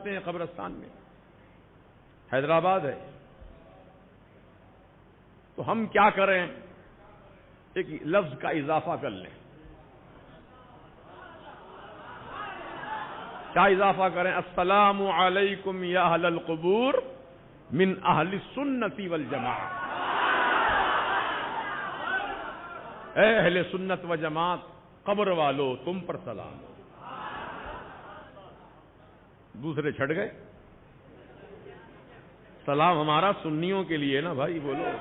ہیں قبرستان میں، حیدرآباد ہے، تو ہم کیا کریں؟ ایک لفظ کا اضافہ کر لیں. کیا اضافہ کریں؟ السلام علیکم یا اہل القبور من اہل السنت والجماعت. اے اہل سنت و جماعت، قبر والو تم پر سلام. دوسرے چھٹ گئے. سلام ہمارا سنیوں کے لیے نا بھائی، بولو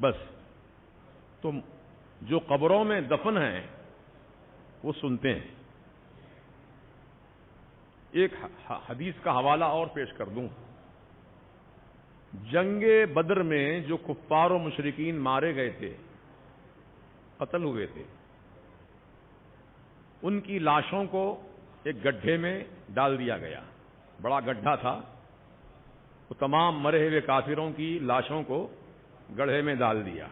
بس. تم جو قبروں میں دفن ہیں وہ سنتے ہیں. ایک حدیث کا حوالہ اور پیش کر دوں. جنگ بدر میں جو کفار و مشرکین مارے گئے تھے، قتل ہوئے تھے، ان کی لاشوں کو ایک گڈھے میں ڈال دیا گیا. بڑا گڈھا تھا، وہ تمام مرے ہوئے کافروں کی لاشوں کو گڑھے میں ڈال دیا.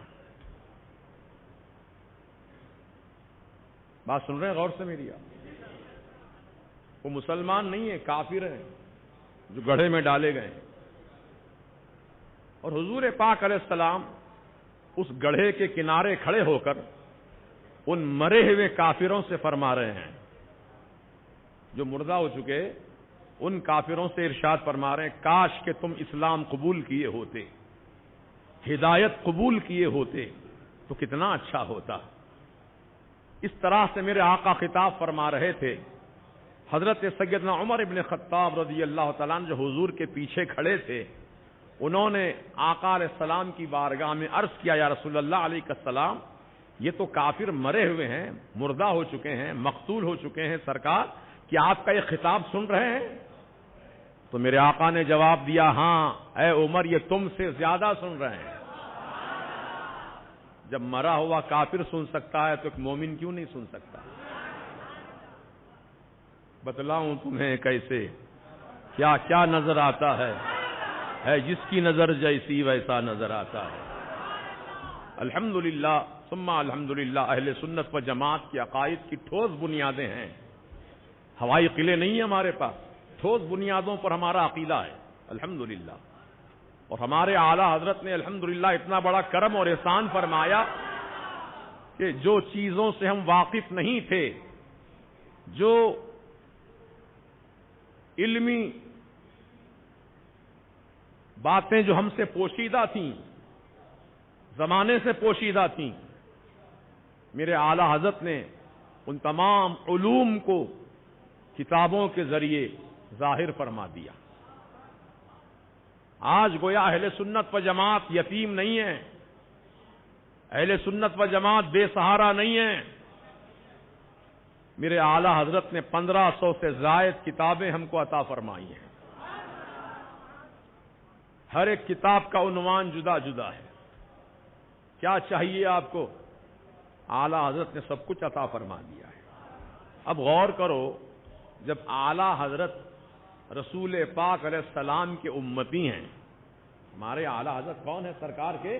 بات سن رہے ہیں غور سے میری؟ وہ مسلمان نہیں ہے، کافر ہیں جو گڑھے میں ڈالے گئے. اور حضور پاک علیہ السلام اس گڑھے کے کنارے کھڑے ہو کر ان مرے ہوئے کافروں سے فرما رہے ہیں، جو مردہ ہو چکے، ان کافروں سے ارشاد فرما رہے ہیں، کاش کہ تم اسلام قبول کیے ہوتے، ہدایت قبول کیے ہوتے تو کتنا اچھا ہوتا. اس طرح سے میرے آقا خطاب فرما رہے تھے. حضرت سیدنا عمر ابن خطاب رضی اللہ تعالیٰ عنہ جو حضور کے پیچھے کھڑے تھے، انہوں نے آقا علیہ السلام کی بارگاہ میں عرض کیا، یا رسول اللہ علیہ السلام، یہ تو کافر مرے ہوئے ہیں، مردہ ہو چکے ہیں، مقتول ہو چکے ہیں، سرکار کیا آپ کا یہ خطاب سن رہے ہیں؟ تو میرے آقا نے جواب دیا، ہاں اے عمر، یہ تم سے زیادہ سن رہے ہیں. جب مرا ہوا کافر سن سکتا ہے تو ایک مومن کیوں نہیں سن سکتا؟ بتلاؤں تمہیں کیسے کیا کیا نظر آتا ہے جس کی نظر جیسی ویسا نظر آتا ہے. الحمدللہ ثم الحمدللہ، اہل سنت و جماعت کی عقائد کی ٹھوس بنیادیں ہیں. ہوائی قلعے نہیں ہیں ہمارے پاس، ٹھوس بنیادوں پر ہمارا عقیدہ ہے الحمدللہ. اور ہمارے اعلی حضرت نے الحمدللہ اتنا بڑا کرم اور احسان فرمایا کہ جو چیزوں سے ہم واقف نہیں تھے، جو علمی باتیں جو ہم سے پوشیدہ تھیں، زمانے سے پوشیدہ تھیں، میرے اعلی حضرت نے ان تمام علوم کو کتابوں کے ذریعے ظاہر فرما دیا. آج گویا اہل سنت و جماعت یتیم نہیں ہے، اہل سنت و جماعت بے سہارا نہیں ہے. میرے اعلی حضرت نے 1500 سے زائد کتابیں ہم کو عطا فرمائی ہیں. ہر ایک کتاب کا عنوان جدا جدا ہے. کیا چاہیے آپ کو؟ اعلی حضرت نے سب کچھ عطا فرما دیا ہے. اب غور کرو، جب اعلی حضرت رسول پاک علیہ السلام کے امتی ہیں، ہمارے اعلی حضرت کون ہیں؟ سرکار کے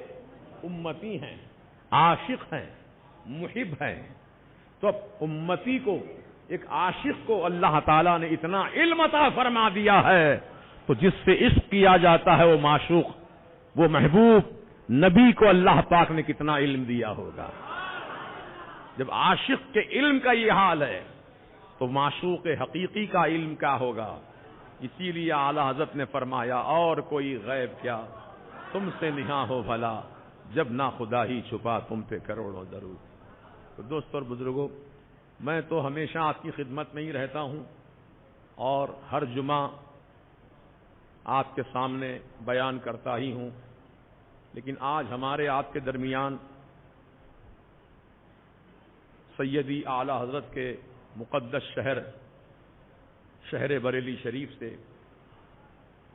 امتی ہیں، عاشق ہیں، محب ہیں. تو اب امتی کو، ایک عاشق کو اللہ تعالیٰ نے اتنا علم عطا فرما دیا ہے، تو جس سے عشق کیا جاتا ہے وہ معشوق، وہ محبوب نبی کو اللہ پاک نے کتنا علم دیا ہوگا. جب عاشق کے علم کا یہ حال ہے تو معشوق حقیقی کا علم کیا ہوگا. اسی لیے اعلی حضرت نے فرمایا، اور کوئی غیب کیا تم سے نہاں ہو بھلا، جب نہ خدا ہی چھپا تم پہ کروڑوں درود. تو دوستو اور بزرگوں، میں تو ہمیشہ آپ کی خدمت میں ہی رہتا ہوں اور ہر جمعہ آپ کے سامنے بیان کرتا ہی ہوں، لیکن آج ہمارے آپ کے درمیان سیدی اعلی حضرت کے مقدس شہر بریلی شریف سے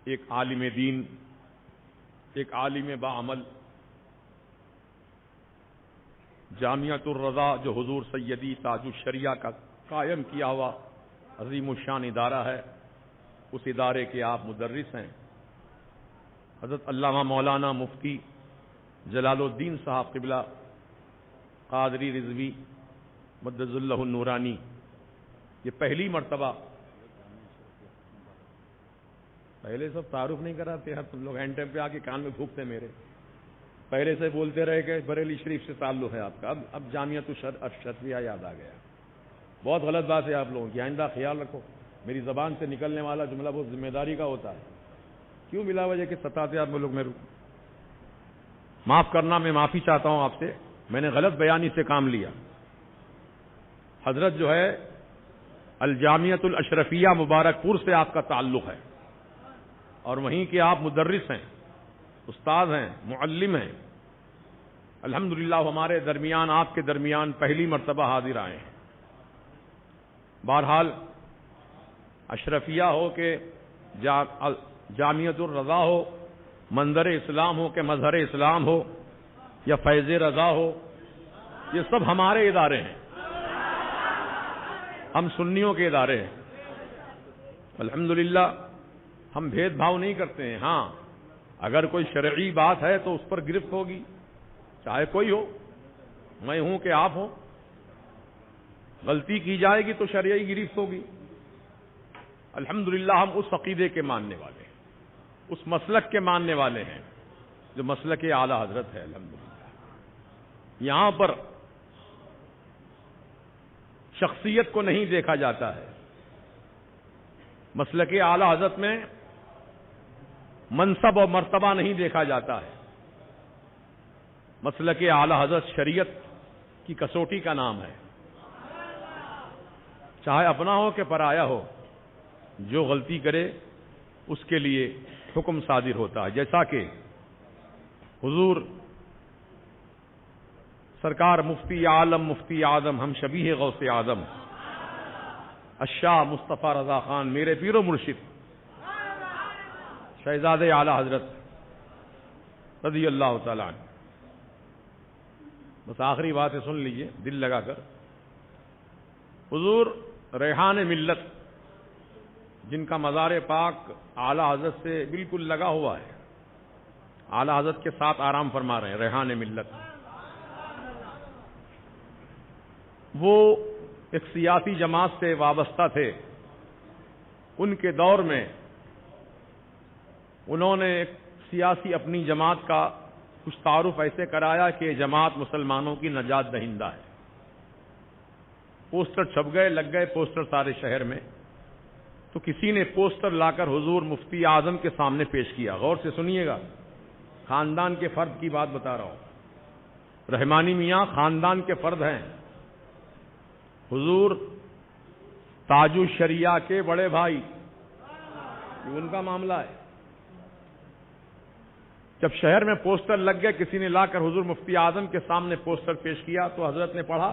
ایک عالم دین، ایک عالم باعمل، جامعۃ الرضا جو حضور سیدی تاج الشریعہ کا قائم کیا ہوا عظیم الشان ادارہ ہے، اس ادارے کے آپ مدرس ہیں. حضرت علامہ مولانا مفتی جلال الدین صاحب قبلہ قادری رضوی مدظ اللہ النورانی، یہ پہلی مرتبہ. پہلے سب تعارف نہیں کراتے ہیں تم لوگ، اینڈ ٹائم پہ آ کے کان میں پھونکتے میرے. پہلے سے بولتے رہے کہ بریلی شریف سے تعلق ہے آپ کا، اب جامعۃ الشرعیہ یاد آ گیا. بہت غلط بات ہے آپ لوگوں کی، آئندہ خیال رکھو. میری زبان سے نکلنے والا جملہ بہت ذمہ داری کا ہوتا ہے. کیوں بلا وجہ کہ ستاتے آپ لوگ میرے کو؟ معاف کرنا، میں معافی چاہتا ہوں آپ سے، میں نے غلط بیانی سے کام لیا. حضرت جو ہے الجامعۃ الاشرفیہ مبارک پور سے آپ کا تعلق ہے، اور وہیں کے آپ مدرس ہیں، استاد ہیں، معلم ہیں. الحمدللہ ہمارے درمیان، آپ کے درمیان پہلی مرتبہ حاضر آئے ہیں. بہرحال اشرفیہ ہو کہ جامعۃ الرضا ہو، منظر اسلام ہو کہ مظہر اسلام ہو، یا فیض رضا ہو، یہ سب ہمارے ادارے ہیں، ہم سنیوں کے ادارے ہیں. الحمدللہ ہم بھید بھاؤ نہیں کرتے ہیں. ہاں اگر کوئی شرعی بات ہے تو اس پر گرفت ہوگی، چاہے کوئی ہو، میں ہوں کہ آپ ہوں. غلطی کی جائے گی تو شرعی گرفت ہوگی. الحمدللہ ہم اس عقیدے کے ماننے والے ہیں، اس مسلک کے ماننے والے ہیں جو مسلک اعلی حضرت ہے. الحمدللہ یہاں پر شخصیت کو نہیں دیکھا جاتا ہے. مسلک اعلی حضرت میں منصب اور مرتبہ نہیں دیکھا جاتا ہے. مسلک اعلی حضرت شریعت کی کسوٹی کا نام ہے. چاہے اپنا ہو کہ پرایا ہو، جو غلطی کرے اس کے لیے حکم صادر ہوتا ہے. جیسا کہ حضور سرکار مفتی عالم مفتی اعظم ہم شبیہ غوث اعظم الشاہ مصطفیٰ رضا خان میرے پیر و مرشد شہزادے اعلی حضرت رضی اللہ تعالی عنہ. بس آخری بات ہے، سن لیجئے دل لگا کر. حضور ریحان ملت جن کا مزار پاک اعلی حضرت سے بالکل لگا ہوا ہے، اعلی حضرت کے ساتھ آرام فرما رہے ہیں. ریحان ملت وہ ایک سیاسی جماعت سے وابستہ تھے. ان کے دور میں انہوں نے ایک سیاسی اپنی جماعت کا کچھ تعارف ایسے کرایا کہ جماعت مسلمانوں کی نجات دہندہ ہے. پوسٹر چھپ گئے، لگ گئے پوسٹر سارے شہر میں. تو کسی نے پوسٹر لا کر حضور مفتی اعظم کے سامنے پیش کیا. غور سے سنیے گا، خاندان کے فرد کی بات بتا رہا ہوں. رحمانی میاں خاندان کے فرد ہیں. حضور تاج الشریعہ کے بڑے بھائی، یہ ان کا معاملہ ہے. جب شہر میں پوسٹر لگ گئے، کسی نے لا کر حضور مفتی اعظم کے سامنے پوسٹر پیش کیا تو حضرت نے پڑھا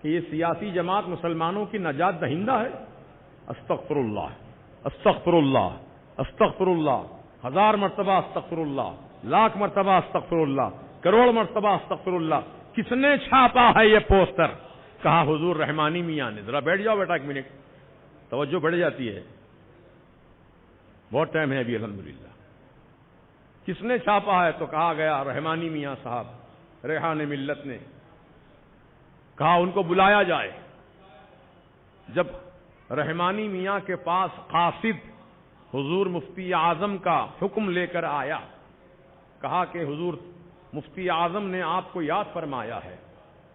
کہ یہ سیاسی جماعت مسلمانوں کی نجات دہندہ ہے. استغفر اللہ، استغفر اللہ، استغفر اللہ، 1000 مرتبہ استغفر اللہ، لاکھ مرتبہ استغفر اللہ، کروڑ مرتبہ استغفر اللہ. کس نے چھاپا ہے یہ پوسٹر؟ کہا حضور رحمانی میاں نے. ذرا بیٹھ جاؤ بیٹا ایک منٹ، توجہ بڑھ جاتی ہے، بہت ٹائم ہے ابھی. الحمدللہ کس نے چھاپا ہے؟ تو کہا گیا رحمانی میاں صاحب ریحان ملت نے. کہا ان کو بلایا جائے. جب رحمانی میاں کے پاس قاصد حضور مفتی اعظم کا حکم لے کر آیا، کہا کہ حضور مفتی اعظم نے آپ کو یاد فرمایا ہے،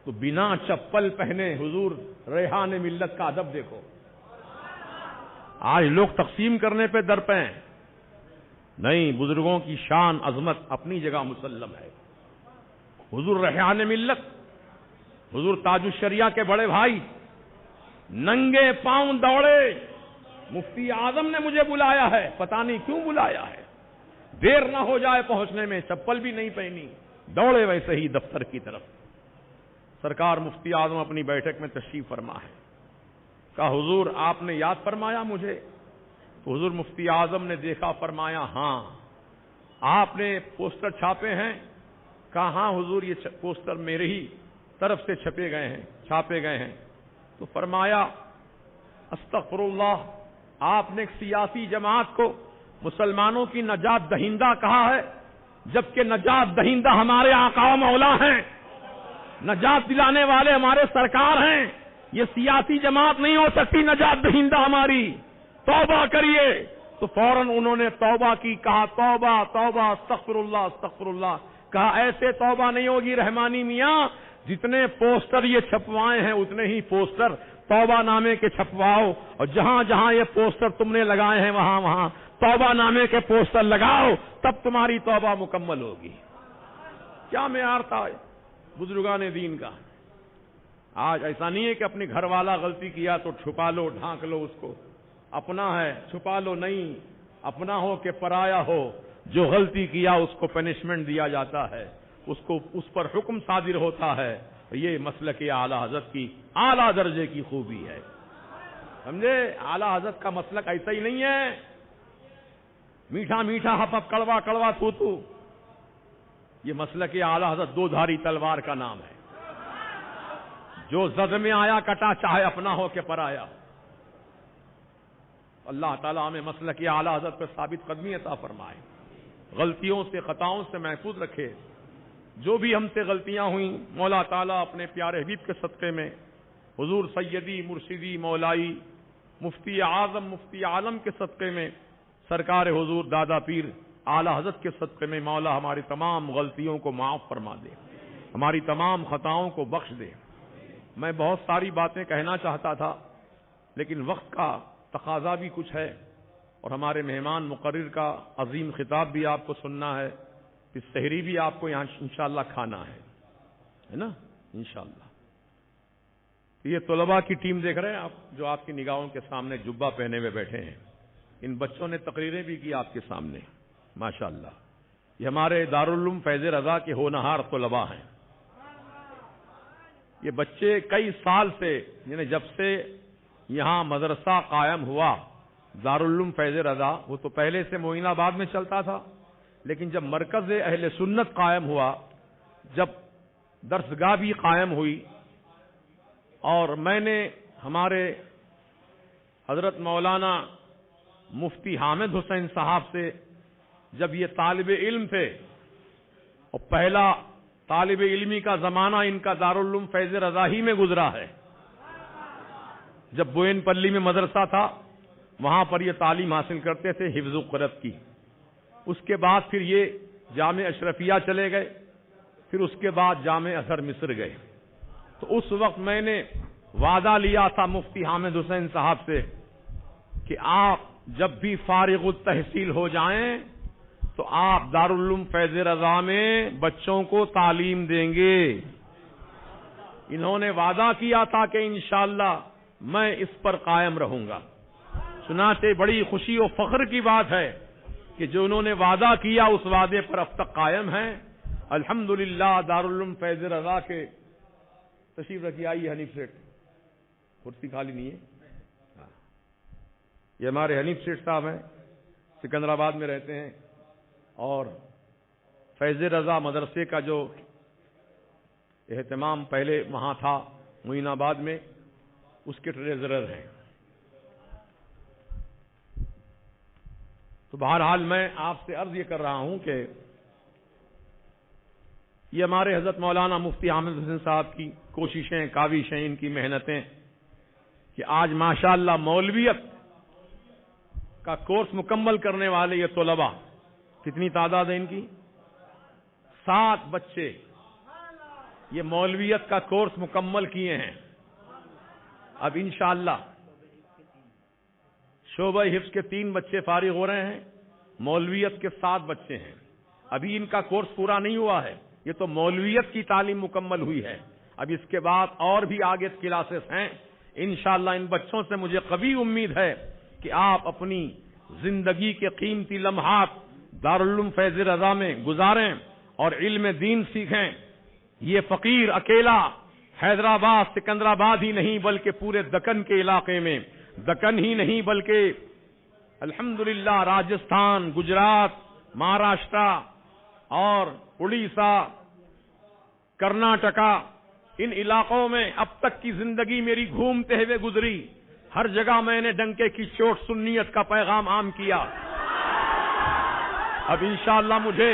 تو بنا چپل پہنے حضور ریحان ملت کا ادب دیکھو. آج لوگ تقسیم کرنے پہ درپے ہیں. نہیں، بزرگوں کی شان عظمت اپنی جگہ مسلم ہے. حضور ریحان ملت، حضور تاج الشریعہ کے بڑے بھائی ننگے پاؤں دوڑے، مفتی اعظم نے مجھے بلایا ہے، پتہ نہیں کیوں بلایا ہے، دیر نہ ہو جائے پہنچنے میں. چپل بھی نہیں پہنی، دوڑے ویسے ہی دفتر کی طرف. سرکار مفتی اعظم اپنی بیٹھک میں تشریف فرما ہے. کہا حضور آپ نے یاد فرمایا مجھے؟ تو حضور مفتی اعظم نے دیکھا، فرمایا ہاں آپ نے پوسٹر چھاپے ہیں؟ کہا ہاں حضور یہ پوسٹر میرے ہی طرف سے چھپے گئے ہیں، چھاپے گئے ہیں. تو فرمایا استغفر اللہ، آپ نے ایک سیاسی جماعت کو مسلمانوں کی نجات دہندہ کہا ہے، جبکہ نجات دہندہ ہمارے آقا و مولا ہیں، نجات دلانے والے ہمارے سرکار ہیں. یہ سیاسی جماعت نہیں ہو سکتی نجات دہندہ ہماری، توبہ کریے۔ تو فوراً انہوں نے توبہ کی، کہا توبہ توبہ استغفر اللہ استغفر اللہ۔ کہا ایسے توبہ نہیں ہوگی رحمانی میاں، جتنے پوسٹر یہ چھپوائے ہیں اتنے ہی پوسٹر توبہ نامے کے چھپواؤ، اور جہاں جہاں یہ پوسٹر تم نے لگائے ہیں وہاں وہاں توبہ نامے کے پوسٹر لگاؤ، تب تمہاری توبہ مکمل ہوگی۔ کیا معیار تھا بزرگان دین کا۔ آج ایسا نہیں ہے کہ اپنی گھر والا غلطی کیا تو چھپا لو ڈھانک لو، اس کو اپنا ہے چھپا لو، نہیں، اپنا ہو کہ پرایا ہو، جو غلطی کیا اس کو پنشمنٹ دیا جاتا ہے، اس پر حکم صادر ہوتا ہے۔ یہ مسلک اعلی حضرت کی اعلیٰ درجے کی خوبی ہے، سمجھے؟ اعلی حضرت کا مسلک ایسا ہی نہیں ہے میٹھا میٹھا ہپ ہپ کڑوا کڑوا تو تو۔ یہ مسلک اعلی حضرت دو دھاری تلوار کا نام ہے، جو زد میں آیا کٹا، چاہے اپنا ہو کہ پرایا۔ اللہ تعالیٰ ہمیں مسلک اعلی حضرت پر ثابت قدمی عطا فرمائے، غلطیوں سے خطاؤں سے محفوظ رکھے۔ جو بھی ہم سے غلطیاں ہوئیں مولا تعالیٰ اپنے پیارے حبیب کے صدقے میں حضور سیدی مرشدی مولائی مفتی اعظم مفتی عالم کے صدقے میں سرکار حضور دادا پیر اعلی حضرت کے صدقے میں مولا ہماری تمام غلطیوں کو معاف فرما دے، ہماری تمام خطاؤں کو بخش دے۔ میں بہت ساری باتیں کہنا چاہتا تھا، لیکن وقت کا تقاضا بھی کچھ ہے، اور ہمارے مہمان مقرر کا عظیم خطاب بھی آپ کو سننا ہے، پھر سحری بھی آپ کو یہاں انشاءاللہ کھانا ہے نا انشاءاللہ۔ یہ طلباء کی ٹیم دیکھ رہے ہیں آپ، جو آپ کی نگاہوں کے سامنے جبہ پہنے ہوئے بیٹھے ہیں، ان بچوں نے تقریریں بھی کی آپ کے سامنے ماشاءاللہ۔ یہ ہمارے دارالعلوم فیض رضا کے ہونہار طلباء ہیں۔ یہ بچے کئی سال سے، یعنی جب سے یہاں مدرسہ قائم ہوا دارالعلوم فیض رضا، وہ تو پہلے سے معین آباد میں چلتا تھا، لیکن جب مرکز اہل سنت قائم ہوا، جب درسگاہ بھی قائم ہوئی، اور میں نے ہمارے حضرت مولانا مفتی حامد حسین صاحب سے، جب یہ طالب علم تھے اور پہلا طالب علمی کا زمانہ ان کا دارالعلوم فیض رضا ہی میں گزرا ہے، جب بوئن پلی میں مدرسہ تھا وہاں پر یہ تعلیم حاصل کرتے تھے حفظ و قرأت کی۔ اس کے بعد پھر یہ جامع اشرفیہ چلے گئے، پھر اس کے بعد جامع ازہر مصر گئے۔ تو اس وقت میں نے وعدہ لیا تھا مفتی حامد حسین صاحب سے کہ آپ جب بھی فارغ التحصیل ہو جائیں تو آپ دارالعلوم فیض رضا میں بچوں کو تعلیم دیں گے۔ انہوں نے وعدہ کیا تھا کہ انشاءاللہ میں اس پر قائم رہوں گا۔ چنانچہ بڑی خوشی و فخر کی بات ہے کہ جو انہوں نے وعدہ کیا اس وعدے پر اب تک قائم ہیں الحمدللہ۔ دارالعلوم فیض رضا کے تشریف رکھیے، آئیے حنیف سیٹھ، کرسی خالی نہیں ہے۔ یہ ہمارے حنیف سیٹھ صاحب ہیں، سکندرآباد میں رہتے ہیں، اور فیض رضا مدرسے کا جو اہتمام پہلے وہاں تھا معین آباد میں، اس کے ٹریزرر ہیں۔ تو بہرحال میں آپ سے عرض یہ کر رہا ہوں کہ یہ ہمارے حضرت مولانا مفتی حامد حسین صاحب کی کوششیں، کاوشیں، ان کی محنتیں کہ آج ماشاءاللہ مولویت کا کورس مکمل کرنے والے یہ طلباء، کتنی تعداد ہے ان کی؟ 7 بچے یہ مولویت کا کورس مکمل کیے ہیں۔ اب انشاءاللہ شعبہ حفظ کے 3 بچے فارغ ہو رہے ہیں، مولویت کے 7 بچے ہیں۔ ابھی ان کا کورس پورا نہیں ہوا ہے، یہ تو مولویت کی تعلیم مکمل ہوئی ہے، اب اس کے بعد اور بھی آگے کلاسز ہیں۔ انشاءاللہ ان بچوں سے مجھے قوی امید ہے کہ آپ اپنی زندگی کے قیمتی لمحات دارالعلوم فیض رضا میں گزاریں اور علم دین سیکھیں۔ یہ فقیر اکیلا حیدرآباد سکندرآباد ہی نہیں بلکہ پورے دکن کے علاقے میں، دکن ہی نہیں بلکہ الحمدللہ راجستھان، گجرات، مہاراشٹرا اور اڑیسہ، کرناٹکا، ان علاقوں میں اب تک کی زندگی میری گھومتے ہوئے گزری۔ ہر جگہ میں نے ڈنکے کی چوٹ سنیت کا پیغام عام کیا۔ اب انشاءاللہ مجھے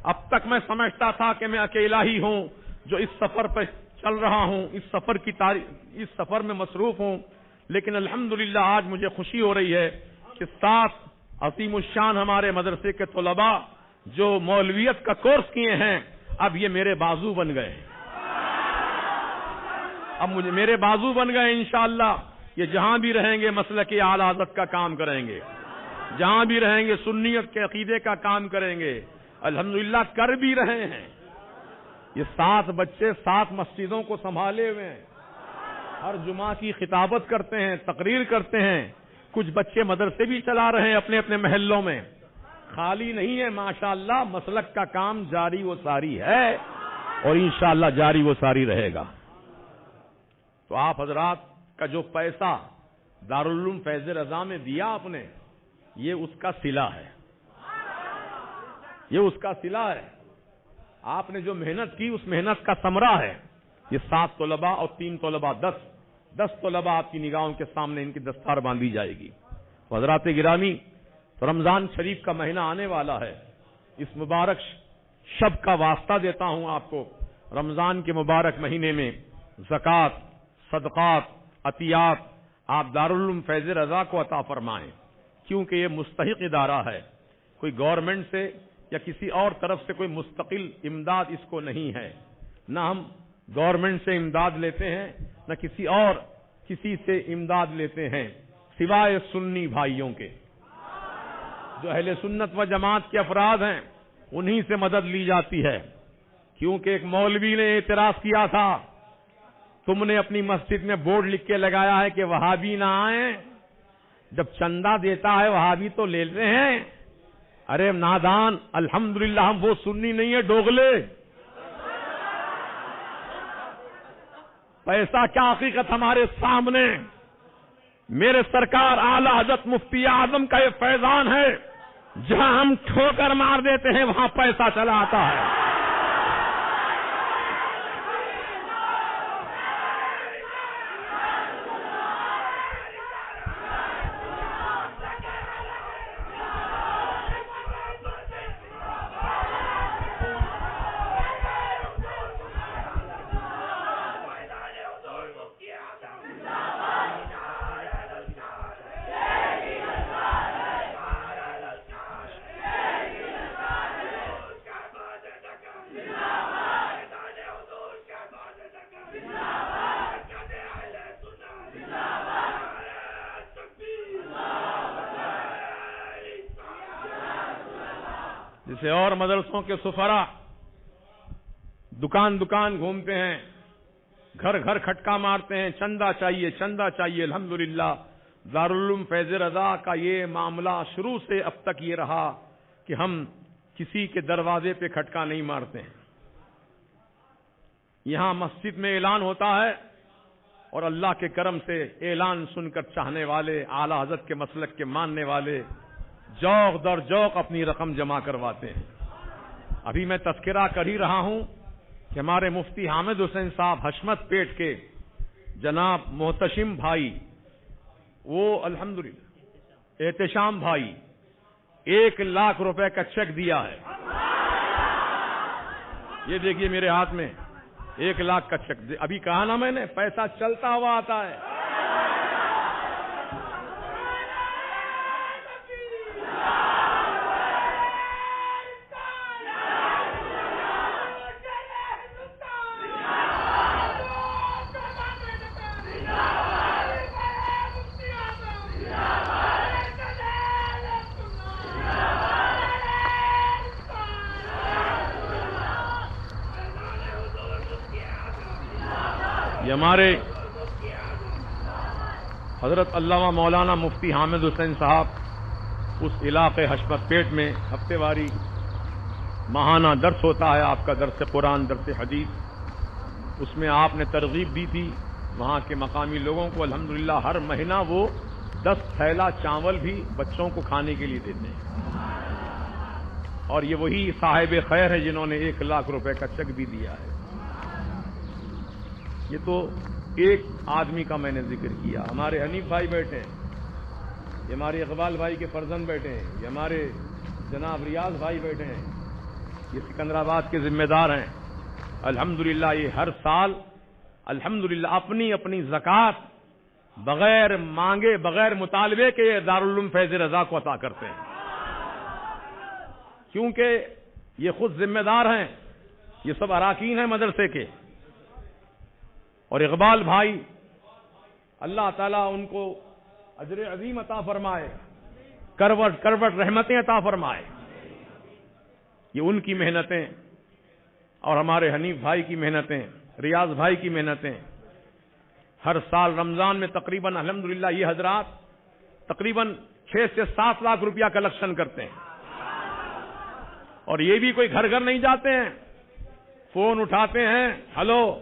اب تک میں سمجھتا تھا کہ میں اکیلا ہی ہوں جو اس سفر پہ چل رہا ہوں، اس سفر میں مصروف ہوں، لیکن الحمدللہ آج مجھے خوشی ہو رہی ہے کہ 7 عظیم الشان ہمارے مدرسے کے طلباء جو مولویت کا کورس کیے ہیں اب یہ میرے بازو بن گئے، اب مجھے میرے بازو بن گئے انشاءاللہ۔ یہ جہاں بھی رہیں گے مسلک اعلی حضرت کا کام کریں گے، جہاں بھی رہیں گے سنیت کے عقیدے کا کام کریں گے، الحمدللہ کر بھی رہے ہیں۔ یہ 7 بچے 7 مسجدوں کو سنبھالے ہوئے ہیں، ہر جمعہ کی خطابت کرتے ہیں، تقریر کرتے ہیں، کچھ بچے مدرسے بھی چلا رہے ہیں اپنے اپنے محلوں میں، خالی نہیں ہے ماشاءاللہ، مسلک کا کام جاری و ساری ہے اور انشاءاللہ جاری و ساری رہے گا۔ تو آپ حضرات کا جو پیسہ دارالعلوم فیض رضا میں دیا آپ نے، یہ اس کا صلہ ہے، یہ اس کا صلہ ہے، آپ نے جو محنت کی اس محنت کا ثمرہ ہے۔ یہ 7 طلباء اور 3 طلباء 10 طلباء آپ کی نگاہوں کے سامنے ان کی دستار باندھی جائے گی۔ تو حضرات گرامی، رمضان شریف کا مہینہ آنے والا ہے، اس مبارک شب کا واسطہ دیتا ہوں آپ کو، رمضان کے مبارک مہینے میں زکوٰۃ، صدقات، عطیات آپ دارالعلوم فیض رضا کو عطا فرمائیں، کیونکہ یہ مستحق ادارہ ہے، کوئی گورنمنٹ سے یا کسی اور طرف سے کوئی مستقل امداد اس کو نہیں ہے، نہ ہم گورنمنٹ سے امداد لیتے ہیں نہ کسی سے امداد لیتے ہیں، سوائے سنی بھائیوں کے، جو اہل سنت و جماعت کے افراد ہیں انہی سے مدد لی جاتی ہے۔ کیونکہ ایک مولوی نے اعتراض کیا تھا، تم نے اپنی مسجد میں بورڈ لکھ کے لگایا ہے کہ وہابی نہ آئیں، جب چندہ دیتا ہے وہابی تو لے لیتے ہیں۔ ارے نادان، الحمدللہ ہم وہ سنی نہیں ہے ڈوغلے، پیسہ کیا حقیقت ہمارے سامنے، میرے سرکار اعلی حضرت مفتی اعظم کا یہ فیضان ہے، جہاں ہم ٹھوکر مار دیتے ہیں وہاں پیسہ چلا آتا ہے۔ جسے اور مدرسوں کے سفرا دکان دکان گھومتے ہیں، گھر گھر کھٹکا مارتے ہیں، چندہ چاہیے چندہ چاہیے، الحمدللہ دارالعلوم فیض رضا کا یہ معاملہ شروع سے اب تک یہ رہا کہ ہم کسی کے دروازے پہ کھٹکا نہیں مارتے ہیں۔ یہاں مسجد میں اعلان ہوتا ہے اور اللہ کے کرم سے اعلان سن کر چاہنے والے، اعلی حضرت کے مسلک کے ماننے والے جوق در جوق اپنی رقم جمع کرواتے ہیں۔ ابھی میں تذکرہ کر ہی رہا ہوں کہ ہمارے مفتی حامد حسین صاحب حشمت پیٹ کے جناب محتشم بھائی، وہ الحمدللہ احتشام بھائی 1 لاکھ روپے کا چیک دیا ہے۔ یہ دیکھیے میرے ہاتھ میں 1 لاکھ کا چیک، ابھی کہا نا میں نے، پیسہ چلتا ہوا آتا ہے۔ یہ ہمارے حضرت علامہ مولانا مفتی حامد حسین صاحب اس علاقے حشمت پیٹ میں ہفتے واری ماہانہ درس ہوتا ہے، آپ کا درس قرآن، درس حدیث، اس میں آپ نے ترغیب دی تھی وہاں کے مقامی لوگوں کو، الحمدللہ ہر مہینہ وہ 10 تھیلا چاول بھی بچوں کو کھانے کے لیے دیتے ہیں، اور یہ وہی صاحب خیر ہے جنہوں نے 1 لاکھ روپے کا چیک بھی دیا ہے۔ یہ تو ایک آدمی کا میں نے ذکر کیا، ہمارے حنیف بھائی بیٹھے ہیں، یہ ہمارے اقبال بھائی کے فرزند بیٹھے ہیں، یہ ہمارے جناب ریاض بھائی بیٹھے ہیں، یہ سکندرآباد کے ذمہ دار ہیں، الحمدللہ یہ ہر سال الحمدللہ اپنی اپنی زکوٰۃ بغیر مانگے بغیر مطالبے کے یہ دارالعلوم فیض رضا کو عطا کرتے ہیں، کیونکہ یہ خود ذمہ دار ہیں، یہ سب اراکین ہیں مدرسے کے. اور اقبال بھائی اللہ تعالیٰ ان کو اجر عظیم عطا فرمائے، کروٹ کروٹ رحمتیں عطا فرمائے. یہ ان کی محنتیں اور ہمارے حنیف بھائی کی محنتیں، ریاض بھائی کی محنتیں. ہر سال رمضان میں تقریباً الحمدللہ یہ حضرات تقریباً 6 سے 7 لاکھ روپیہ کلیکشن کرتے ہیں. اور یہ بھی کوئی گھر گھر نہیں جاتے ہیں، فون اٹھاتے ہیں، ہلو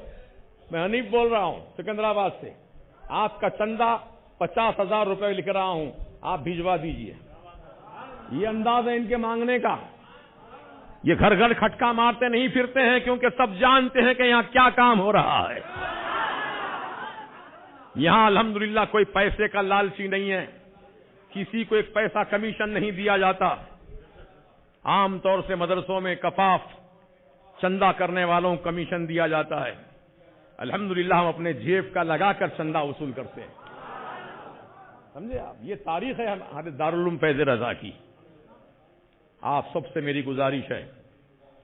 میں حنیف بول رہا ہوں سکندرآباد سے، آپ کا چندہ 50,000 روپے لکھ رہا ہوں، آپ بھیجوا دیجئے. یہ انداز ہے ان کے مانگنے کا. یہ گھر گھر کھٹکا مارتے نہیں پھرتے ہیں، کیونکہ سب جانتے ہیں کہ یہاں کیا کام ہو رہا ہے. یہاں الحمدللہ کوئی پیسے کا لالچی نہیں ہے، کسی کو ایک پیسہ کمیشن نہیں دیا جاتا. عام طور سے مدرسوں میں کفاف چندہ کرنے والوں کو کمیشن دیا جاتا ہے. الحمدللہ ہم اپنے جیب کا لگا کر چندہ وصول کرتے ہیں. سمجھے آپ، یہ تاریخ ہے ہمارے دارالعلوم فیض رضا کی. آپ سب سے میری گزارش ہے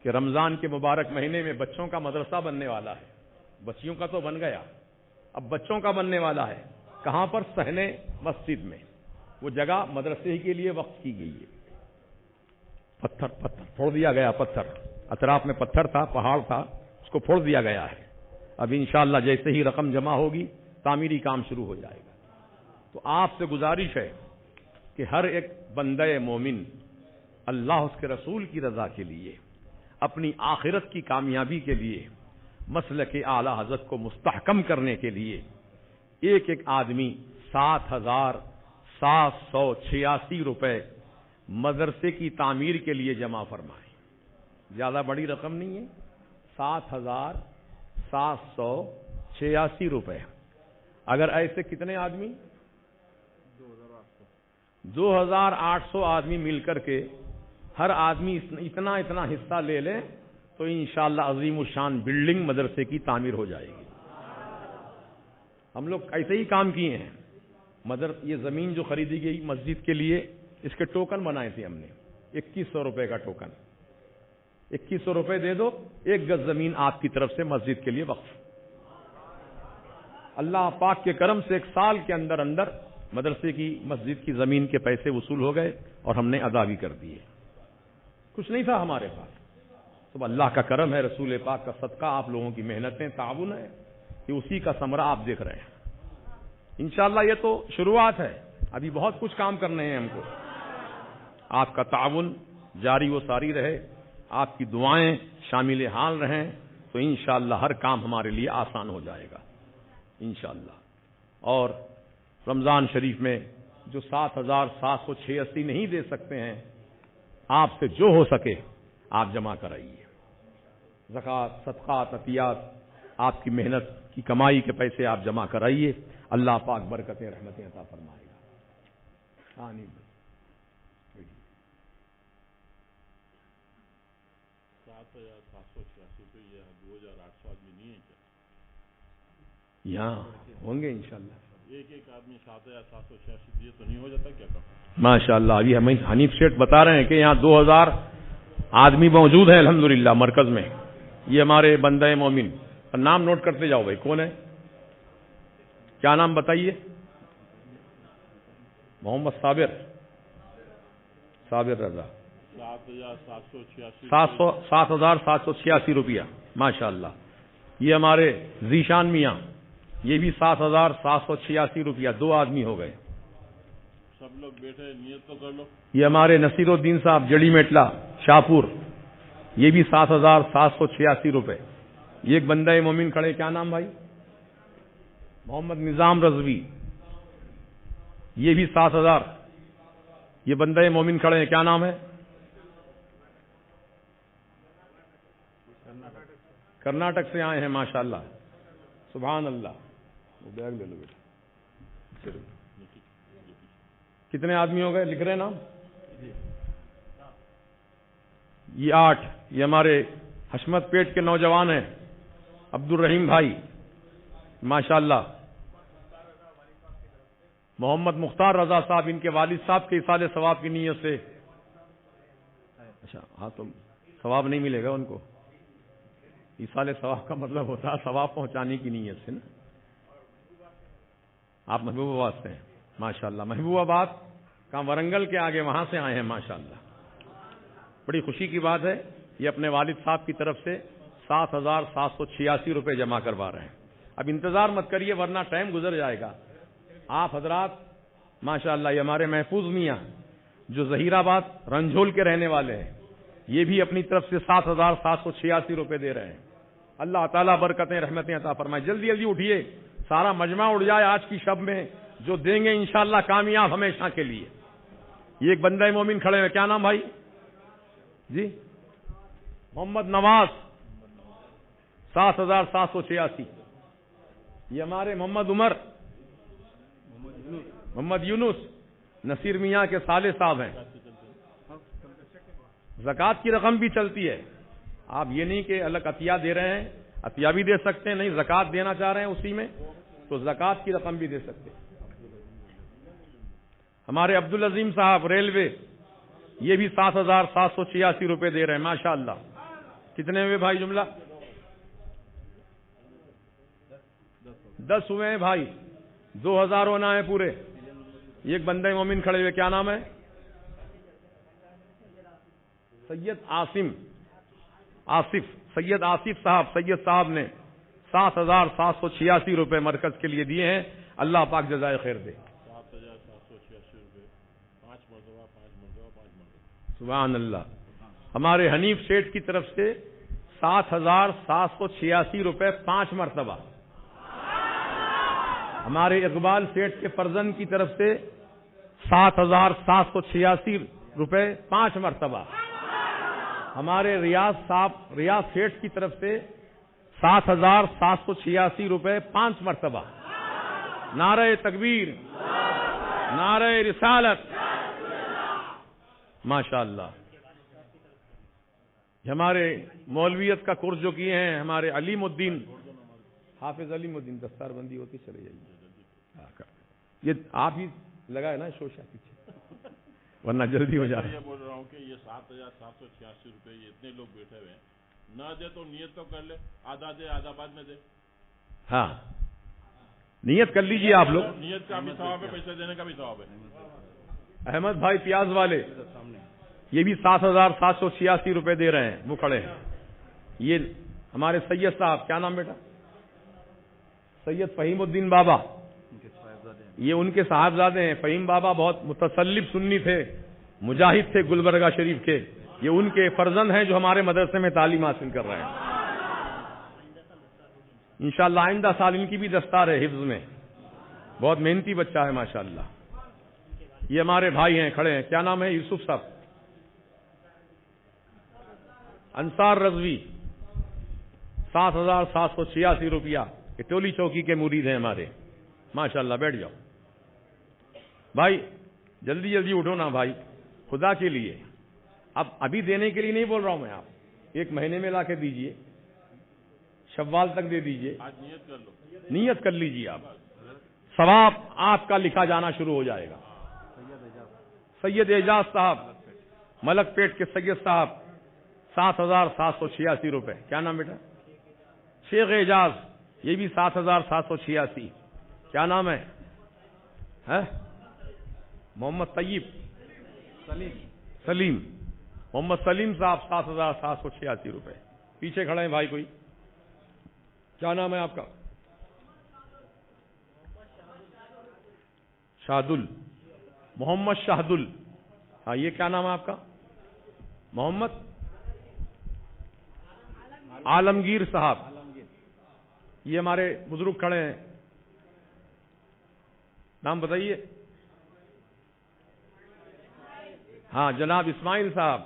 کہ رمضان کے مبارک مہینے میں بچوں کا مدرسہ بننے والا ہے. بچیوں کا تو بن گیا، اب بچوں کا بننے والا ہے. کہاں پر؟ صحن مسجد میں. وہ جگہ مدرسے ہی کے لیے وقف کی گئی ہے. پتھر پھوڑ دیا گیا، پتھر اطراف میں پتھر تھا، پہاڑ تھا، اس کو پھوڑ دیا گیا ہے. اب انشاءاللہ جیسے ہی رقم جمع ہوگی تعمیری کام شروع ہو جائے گا. تو آپ سے گزارش ہے کہ ہر ایک بندہ مومن اللہ اس کے رسول کی رضا کے لیے، اپنی آخرت کی کامیابی کے لیے، مسلک اعلی حضرت کو مستحکم کرنے کے لیے ایک ایک آدمی 7,786 روپے مدرسے کی تعمیر کے لیے جمع فرمائیں. زیادہ بڑی رقم نہیں ہے، 7,786 روپے. اگر ایسے کتنے آدمی 2,800 آدمی مل کر کے ہر آدمی اتنا اتنا حصہ لے لیں تو انشاءاللہ عظیم الشان بلڈنگ مدرسے کی تعمیر ہو جائے گی. ہم لوگ ایسے ہی کام کیے ہیں. یہ زمین جو خریدی گئی مسجد کے لیے، اس کے ٹوکن بنائے تھے ہم نے. 2100 روپے کا ٹوکن، 2100 روپے دے دو، 1 گز زمین آپ کی طرف سے مسجد کے لیے وقف. اللہ پاک کے کرم سے 1 سال کے اندر اندر مدرسے کی مسجد کی زمین کے پیسے وصول ہو گئے اور ہم نے ادا بھی کر دیے. کچھ نہیں تھا ہمارے پاس. تو اللہ کا کرم ہے، رسول پاک کا صدقہ، آپ لوگوں کی محنتیں، تعاون ہے کہ اسی کا ثمرہ آپ دیکھ رہے ہیں. انشاءاللہ یہ تو شروعات ہے، ابھی بہت کچھ کام کرنے ہیں ہم کو. آپ کا تعاون جاری و ساری رہے، آپ کی دعائیں شامل حال رہیں تو انشاءاللہ ہر کام ہمارے لیے آسان ہو جائے گا انشاءاللہ. اور رمضان شریف میں جو 7,786 نہیں دے سکتے ہیں، آپ سے جو ہو سکے آپ جمع کرائیے. زکوٰۃ، صدقات، عطیات، آپ کی محنت کی کمائی کے پیسے آپ جمع کرائیے. اللہ پاک برکتیں رحمتیں عطا فرمائے گا. آمین. 7,786 روپئے، 2,800 آدمی نہیں ہے کیا؟ یہاں ہوں گے انشاءاللہ. ایک آدمی 7,786 دیے تو نہیں ہو جاتا کیا کام؟ ماشاءاللہ. ابھی ہمیں حنیف شیٹ بتا رہے ہیں کہ یہاں 2,000 آدمی موجود ہیں الحمدللہ مرکز میں. یہ ہمارے بندہ مومن. نام نوٹ کرتے جاؤ بھائی. کون ہے؟ کیا نام بتائیے؟ محمد صابر رضا. 7,786 روپیہ. ماشاءاللہ. یہ ہمارے ذیشان میاں، یہ بھی 7,786 روپیہ. 2 آدمی ہو گئے. سب لوگ بیٹھے، نیت تو کر لو. یہ ہمارے نصیر الدین صاحب جڑی میٹلا شاہپور، یہ بھی 7,786 روپے. یہ ایک بندہ مومن کھڑے، کیا نام بھائی؟ محمد نظام رضوی، یہ بھی 7,000. یہ بندہ مومن کھڑے ہیں، کیا نام ہے؟ کرناٹک سے آئے ہیں ماشاءاللہ. سبحان اللہ. وہ بیگ لے لو بیٹا. کتنے آدمی ہو گئے؟ لکھ رہے ہیں نام؟ یہ 8 یہ ہمارے حشمت پیٹ کے نوجوان ہیں عبد الرحیم بھائی ماشاءاللہ. محمد مختار رضا صاحب ان کے والد صاحب کے ایصال ثواب کی نیت سے. اچھا ہاں تو ثواب نہیں ملے گا ان کو. ایصال ثواب کا مطلب ہوتا ہے ثواب پہنچانے کی نیت سے نا. آپ محبوب آباد سے ہیں ماشاءاللہ. محبوب آباد کہاں ورنگل کے آگے وہاں سے آئے ہیں ماشاءاللہ. بڑی خوشی کی بات ہے. یہ اپنے والد صاحب کی طرف سے 7,786 روپے جمع کروا رہے ہیں. اب انتظار مت کریے ورنہ ٹائم گزر جائے گا. آپ حضرات ماشاءاللہ یہ ہمارے محفوظ میاں جو ظہیر آباد رنجھول کے رہنے والے ہیں یہ بھی اپنی طرف سے 7,786 روپے دے رہے ہیں. اللہ تعالیٰ برکتیں رحمتیں عطا فرمائے. جلدی جلدی اٹھیے سارا مجمع اٹھ جائے آج کی شب میں. جو دیں گے انشاءاللہ کامیاب ہمیشہ کے لیے. یہ ایک بندہ مومن کھڑے ہوئے. کیا نام بھائی جی؟ محمد نواز 7,786. یہ ہمارے محمد عمر محمد یونس نصیر میاں کے صالح صاحب ہیں. زکوٰۃ کی رقم بھی چلتی ہے. آپ یہ نہیں کہ الگ عطیہ دے رہے ہیں عطیہ بھی دے سکتے ہیں. نہیں زکوٰۃ دینا چاہ رہے ہیں اسی میں تو زکوٰۃ کی رقم بھی دے سکتے ہیں. ہمارے عبدالعظیم صاحب ریلوے یہ بھی 7,786 روپے دے رہے ہیں ماشاءاللہ. کتنے ہوئے بھائی جملہ؟ 10 ہوئے ہیں بھائی. 2,000 ہونا ہے پورے. ایک بندہ مومن کھڑے ہوئے. کیا نام ہے؟ سید آصف صاحب. سید صاحب نے 7,786 روپے مرکز کے لیے دیے ہیں. اللہ پاک جزائے خیر دے. 7,786 روپے 5 مرتبہ. سبحان اللہ. ہمارے حنیف سیٹھ کی طرف سے 7,786 روپے 5 مرتبہ. ہمارے اقبال سیٹھ کے فرزند کی طرف سے 7,786 روپے 5 مرتبہ. ہمارے ریاض سیٹھ کی طرف سے 7,786 روپے 5 مرتبہ. نعرہ تکبیر، نعرہ رسالت ماشاءاللہ. ہمارے مولویت کا کورس جو کیے ہیں ہمارے علیم الدین حافظ علیم الدین. دستار بندی ہوتی چلے جائیے. یہ آپ ہی لگائے نا شوشا پیچھے ورنہ جلدی ہو جائے. یہ بول رہا ہوں کہ یہ 7,786 روپے یہ اتنے لوگ بیٹھے ہوئے ہیں. نہ دے تو نیت تو کر لے. آدھا دے آدھا بعد میں دے. ہاں نیت کر لیجئے آپ لوگ. نیت کا بھی ثواب ہے پیسے دینے کا بھی ثواب ہے. احمد بھائی پیاز والے یہ بھی 7,786 روپے دے رہے ہیں. وہ کھڑے ہیں. یہ ہمارے سید صاحب. کیا نام بیٹا؟ سید فہیم الدین بابا. یہ ان کے صاحبزادے ہیں. فہیم بابا بہت متصلب سنی تھے, مجاہد تھے گلبرگہ شریف کے. یہ ان کے فرزند ہیں جو ہمارے مدرسے میں تعلیم حاصل کر رہے ہیں. انشاءاللہ آئندہ سال ان کی بھی دستار ہے حفظ میں. بہت محنتی بچہ ہے ماشاءاللہ. یہ ہمارے بھائی ہیں کھڑے ہیں. کیا نام ہے؟ یوسف صاحب. انصار رضوی 7,786 روپیہ. یہ ٹولی چوکی کے مرید ہیں ہمارے ماشاءاللہ. بیٹھ جاؤ بھائی, جلدی جلدی اٹھو نا بھائی خدا کے لیے. اب ابھی دینے کے لیے نہیں بول رہا ہوں میں. آپ 1 مہینے میں لا کے دیجئے, شوال تک دے دیجئے. آج نیت کر لو. نیت کر لیجئے آپ. ثواب آپ کا لکھا جانا شروع ہو جائے گا. سید اعجاز صاحب ملک پیٹ کے سید صاحب 7,786 روپے. کیا نام بیٹا؟ شیخ اعجاز. یہ بھی 7,786. کیا نام ہے؟ محمد طیب سلیم. محمد سلیم صاحب 7,786 روپے. پیچھے کھڑے ہیں بھائی کوئی. کیا نام ہے آپ کا؟ شاہدل. محمد شاہدل. ہاں یہ کیا نام ہے آپ کا؟ محمد عالمگیر صاحب. یہ ہمارے بزرگ کھڑے ہیں. نام بتائیے. ہاں جناب اسماعیل صاحب.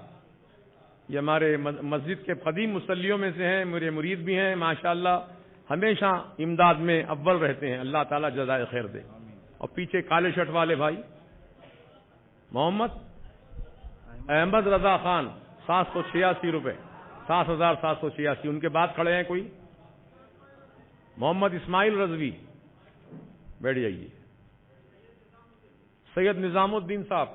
یہ ہمارے مسجد کے قدیم مصلیوں میں سے ہیں, میرے مرید بھی ہیں ماشاءاللہ. ہمیشہ امداد میں اول رہتے ہیں. اللہ تعالیٰ جزائے خیر دے. اور پیچھے کالے شرٹ والے بھائی محمد احمد رضا خان 786 روپے, 7,786. ان کے بعد کھڑے ہیں کوئی؟ محمد اسماعیل رضوی, بیٹھ جائیے. سید نظام الدین صاحب,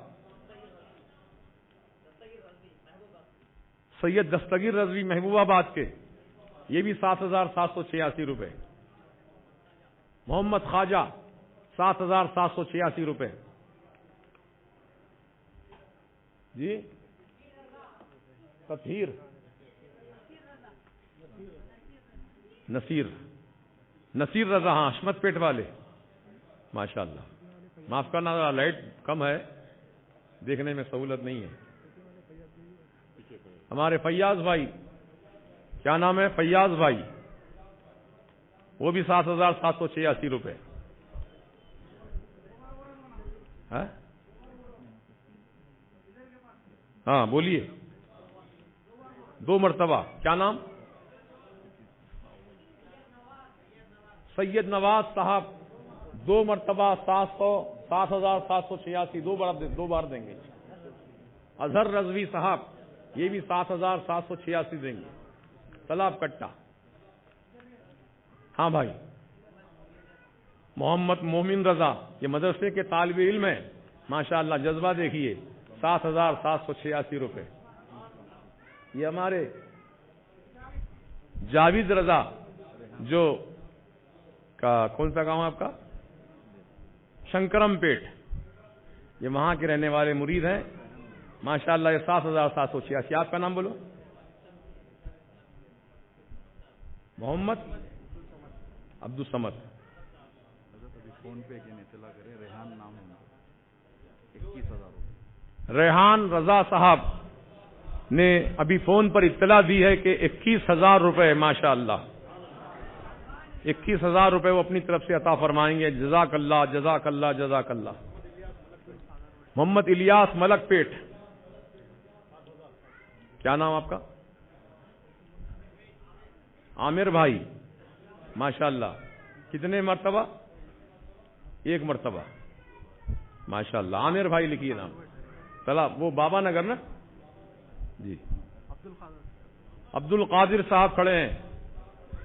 سید دستگیر رضوی محبوب آباد کے, یہ بھی 7,786 روپے. محمد خواجہ 7,786 روپے. جی تطہیر نصیر رضا, ہاں حشمت پیٹ والے, ماشاء اللہ. معاف کرنا ذرا لائٹ کم ہے, دیکھنے میں سہولت نہیں ہے. ہمارے فیاض بھائی, کیا نام ہے؟ فیاض بھائی, وہ بھی 7,786 روپے. ہاں بولیے, 2 مرتبہ. کیا نام؟ سید نواز صاحب, 2 مرتبہ 7,786, 2 بار دیں گے. اظہر رضوی صاحب, یہ بھی 7,786 دیں گے. تالاب کٹا. ہاں بھائی. محمد مومن رضا, یہ مدرسے کے طالب علم ہیں, ماشاءاللہ جذبہ دیکھیے, 7,786 روپے. یہ ہمارے جاوید رضا, جو کون سا گاؤں آپ کا؟ شنکرم پیٹ, یہ وہاں کے رہنے والے مرید ہیں, ماشاءاللہ. یہ 7,786. آپ کا نام بولو. محمد عبدالصمد. فون پہ اطلاع کرے, ریحان نام ہے, 21,000. ریحان رضا صاحب نے ابھی فون پر اطلاع دی ہے کہ 21,000 روپے, ماشاءاللہ 21,000 روپے وہ اپنی طرف سے عطا فرمائیں گے. جزاک اللہ, جزاک اللہ, جزاک اللہ. محمد الیاس ملک پیٹ, کیا نام آپ کا؟ عامر بھائی, ماشاءاللہ. کتنے مرتبہ؟ 1 مرتبہ, ماشاءاللہ. عامر بھائی لکھیے نام. چلا وہ بابا نگر نا جی. عبد القادر صاحب کھڑے ہیں.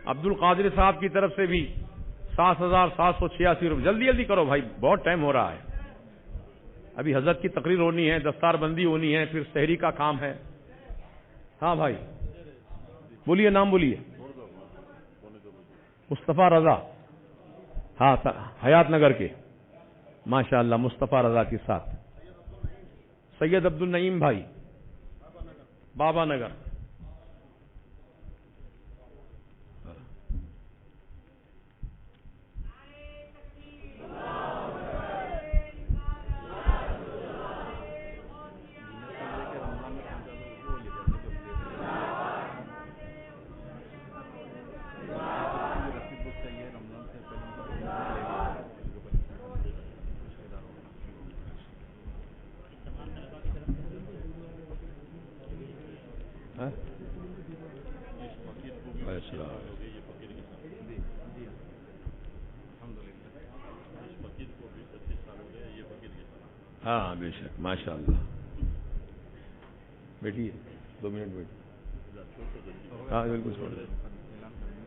عبد القادر صاحب کی طرف سے بھی 7,786 روپے. جلدی جلدی کرو بھائی, بہت ٹائم ہو رہا ہے. ابھی حضرت کی تقریر ہونی ہے, دستار بندی ہونی ہے, پھر سحری کا کام ہے. ہاں بھائی بولیے, نام بولیے. مصطفیٰ رضا, ہاں حیات نگر کے, ماشاءاللہ. مصطفیٰ رضا کے ساتھ سید عبد النعیم بھائی, بابا نگر. ہاں بے شک, ماشاء اللہ. بیٹھیے 2 منٹ بیٹھیے. ہاں بالکل چھوڑ دیں.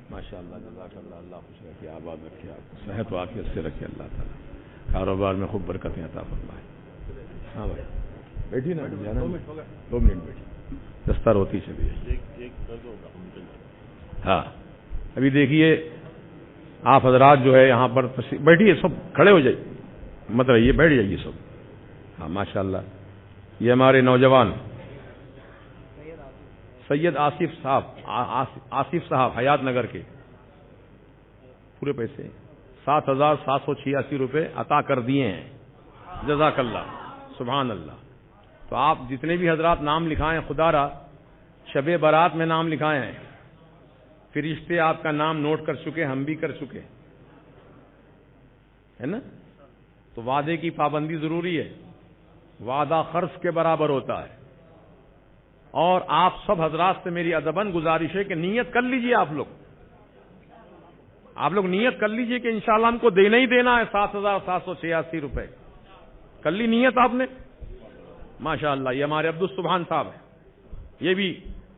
ماشاء اللہ, جزاک اللہ. اللہ خوش رکھے, آباد رکھے, آپ کو صحت و عافیت سے رکھے اللہ تعالیٰ. کاروبار میں خوب برکتیں عطا فرمائے. ہاں بھائی بیٹھیے نا, 2 منٹ بیٹھیے, دستار ہوتی چلیے. ہاں ابھی دیکھیے آپ حضرات جو ہے یہاں پر بیٹھیے, سب کھڑے ہو جائیے, مت رہیے, بیٹھ جائیے سب. ہاں ماشاءاللہ. یہ ہمارے نوجوان سید آصف صاحب حیات نگر کے, پورے پیسے 7,786 روپے عطا کر دیے ہیں. جزاک اللہ, سبحان اللہ. تو آپ جتنے بھی حضرات نام لکھائیں, خدا را شب برات میں نام لکھائے ہیں, فرشتے آپ کا نام نوٹ کر چکے, ہم بھی کر چکے ہے نا. تو وعدے کی پابندی ضروری ہے, وعدہ خرچ کے برابر ہوتا ہے. اور آپ سب حضرات سے میری ادباً گزارش ہے کہ نیت کر لیجئے. آپ لوگ نیت کر لیجئے کہ انشاءاللہ ہم کو دینا ہی دینا ہے 7,786 روپے. کر لی نیت آپ نے؟ ماشاءاللہ. یہ ہمارے عبدالسبحان صاحب ہیں, یہ بھی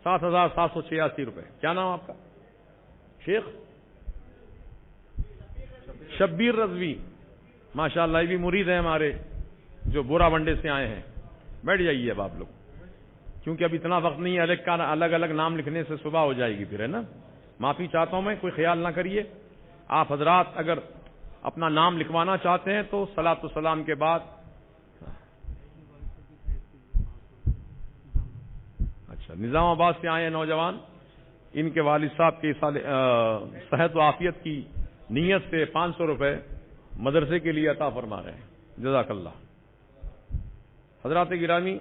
7,786 روپے. کیا نام آپ کا؟ شیخ شبیر رضوی. ماشاءاللہ یہ بھی مرید ہیں ہمارے جو بورا ونڈے سے آئے ہیں. بیٹھ جائیے اب آپ لوگ, کیونکہ اب اتنا وقت نہیں ہے, الگ الگ نام لکھنے سے صبح ہو جائے گی پھر, ہے نا. معافی چاہتا ہوں میں, کوئی خیال نہ کریے. آپ حضرات اگر اپنا نام لکھوانا چاہتے ہیں تو صلاۃ و سلام کے بعد. اچھا, نظام آباد سے آئے ہیں نوجوان, ان کے والد صاحب کی صحت و عافیت کی نیت سے 500 روپے مدرسے کے لیے عطا فرما رہے ہیں. جزاک اللہ. حضرات گرامی,